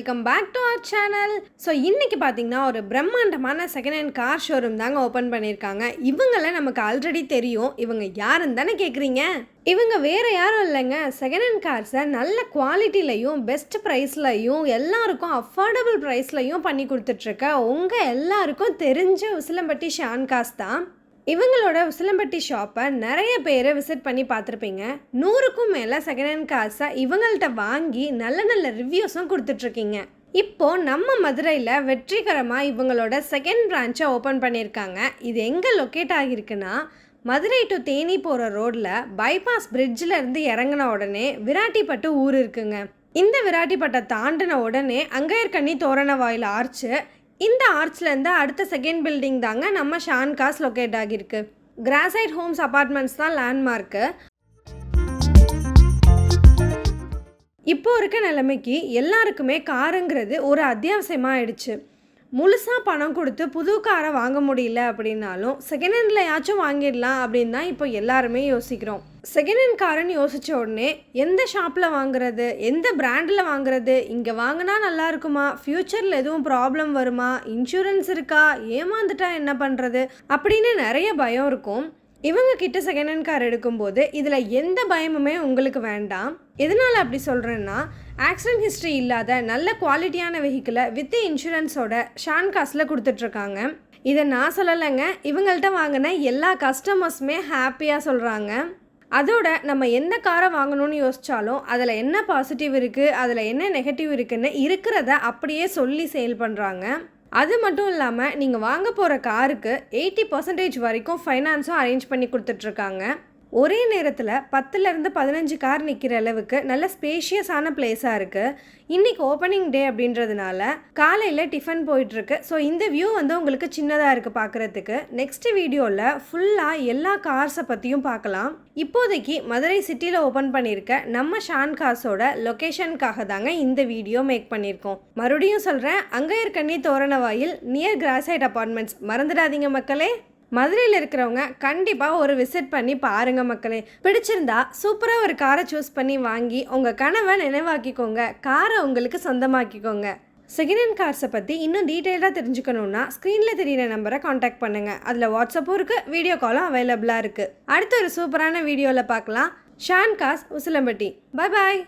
Welcome back to our channel. So இன்றைக்கி பார்த்தீங்கன்னா ஒரு பிரம்மாண்டமான செகண்ட் ஹேண்ட் கார் ஷோரூம் தாங்க ஓப்பன் பண்ணியிருக்காங்க. இவங்கள நமக்கு ஆல்ரெடி தெரியும். இவங்க யாருன்னு தானே கேட்குறீங்க? இவங்க வேறு யாரும் இல்லைங்க, செகண்ட் ஹேண்ட் கார்ஸை நல்ல குவாலிட்டிலையும் பெஸ்ட் ப்ரைஸ்லையும் எல்லாருக்கும் அஃபோர்டபுள் ப்ரைஸ்லையும் பண்ணி கொடுத்துட்ருக்க உங்கள் எல்லாருக்கும் தெரிஞ்ச உசிலம்பட்டி ஷான் கார்ஸ் தான். இவங்களோட உசிலம்பட்டி ஷாப்பை நிறைய பேர் விசிட் பண்ணி பார்த்துருப்பீங்க. 100க்கும் மேலே செகண்ட் ஹேண்ட் கார்ஸை இவங்கள்ட்ட வாங்கி நல்ல நல்ல ரிவ்யூஸும் கொடுத்துட்ருக்கீங்க. இப்போது நம்ம மதுரையில் வெற்றிகரமாக இவங்களோட செகண்ட் பிரான்ச்சை ஓப்பன் பண்ணியிருக்காங்க. இது எங்கே லொக்கேட் ஆகியிருக்குன்னா, மதுரை டு தேனி போகிற ரோடில் பைபாஸ் பிரிட்ஜில் இருந்து இறங்கின உடனே விராட்டிப்பட்டு ஊர் இருக்குங்க. இந்த விராட்டிப்பட்டை தாண்டின உடனே அங்கையர்கண்ணி தோரண வாயில் ஆர்ச்சு, இந்த ஆர்ச்லேருந்து அடுத்த செகண்ட் பில்டிங் தாங்க நம்ம ஷான் கார்ஸ் லொக்கேட் ஆகியிருக்கு. கிராசைட் ஹோம்ஸ் அப்பார்ட்மெண்ட்ஸ் தான் லேண்ட்மார்க்கு. இப்போ இருக்க நிலைமைக்கு எல்லாருக்குமே காருங்கிறது ஒரு அத்தியாவசியமாக ஆயிடுச்சு. முழுசாக பணம் கொடுத்து புது காரை வாங்க முடியல அப்படின்னாலும் செகண்ட் ஹேண்ட்லையாச்சும் வாங்கிடலாம் அப்படின்னு தான் இப்போ எல்லாருமே யோசிக்கிறோம். செகண்ட் ஹேண்ட் காருன்னு யோசித்த உடனே எந்த ஷாப்பில் வாங்குறது, எந்த பிராண்டில் வாங்குறது, இங்கே வாங்கினா நல்லா இருக்குமா, ஃப்யூச்சரில் எதுவும் ப்ராப்ளம் வருமா, இன்சூரன்ஸ் இருக்கா, ஏமாந்துட்டா என்ன பண்ணுறது அப்படின்னு நிறைய பயம் இருக்கும். இவங்க கிட்ட செகண்ட் ஹேண்ட் கார் எடுக்கும்போது இதில் எந்த பயமுமே உங்களுக்கு வேண்டாம். எதனால் அப்படி சொல்கிறேன்னா, ஆக்சிடென்ட் ஹிஸ்ட்ரி இல்லாத நல்ல குவாலிட்டியான வெஹிக்கிளை வித் இன்சூரன்ஸோட ஷான் கார்ஸில் கொடுத்துட்ருக்காங்க. இதை நான் சொல்லலைங்க, இவங்கள்ட்ட வாங்கின எல்லா கஸ்டமர்ஸுமே ஹாப்பியாக சொல்கிறாங்க. அதோட நம்ம எந்த காரை வாங்கணும்னு யோசித்தாலும் அதில் என்ன பாசிட்டிவ் இருக்குது, அதில் என்ன நெகட்டிவ் இருக்குதுன்னு இருக்கிறத அப்படியே சொல்லி சேல் பண்ணுறாங்க. அது மட்டும் இல்லாமல் நீங்கள் வாங்க போகிற காருக்கு 80% வரைக்கும் ஃபைனான்ஸும் அரேஞ்ச் பண்ணி கொடுத்துட்ருக்காங்க. ஒரே நேரத்தில் 10லேருந்து 15 கார் நிற்கிற அளவுக்கு நல்ல ஸ்பேஷியஸான பிளேஸாக இருக்குது. இன்றைக்கி ஓப்பனிங் டே அப்படின்றதுனால காலையில் டிஃபன் போயிட்டுருக்கு. ஸோ இந்த வியூ உங்களுக்கு சின்னதாக இருக்குது பார்க்குறதுக்கு. நெக்ஸ்ட் வீடியோவில் ஃபுல்லாக எல்லா கார்ஸை பற்றியும் பார்க்கலாம். இப்போதைக்கு மதுரை சிட்டியில் ஓப்பன் பண்ணியிருக்க நம்ம ஷான் கார்ஸோட லொக்கேஷனுக்காக தாங்க இந்த வீடியோ மேக் பண்ணியிருக்கோம். மறுபடியும் சொல்கிறேன், அங்கையர்கண்ணி தோரண வாயில் நியர் கிராசைட் அப்பார்ட்மெண்ட்ஸ். மறந்துடாதீங்க மக்களே. மதுரையில் இருக்கிறவங்க கண்டிப்பாக ஒரு விசிட் பண்ணி பாருங்கள் மக்களே. பிடிச்சிருந்தா சூப்பராக ஒரு காரை சூஸ் பண்ணி வாங்கி உங்கள் கனவை நினைவாக்கிக்கோங்க. காரை உங்களுக்கு சொந்தமாக்கிக்கோங்க. செகண்ட் ஹேண்ட் கார்ஸை பற்றி இன்னும் டீட்டெயிலாக தெரிஞ்சுக்கணுன்னா ஸ்க்ரீனில் தெரியிற நம்பரை காண்டாக்ட் பண்ணுங்கள். அதில் வாட்ஸ்அப்பும் இருக்குது, வீடியோ காலும் அவைலபிளாக இருக்குது. அடுத்த ஒரு சூப்பரான வீடியோவில் பார்க்கலாம். ஷான் கார்ஸ் உசிலம்பட்டி. பாய் பாய்.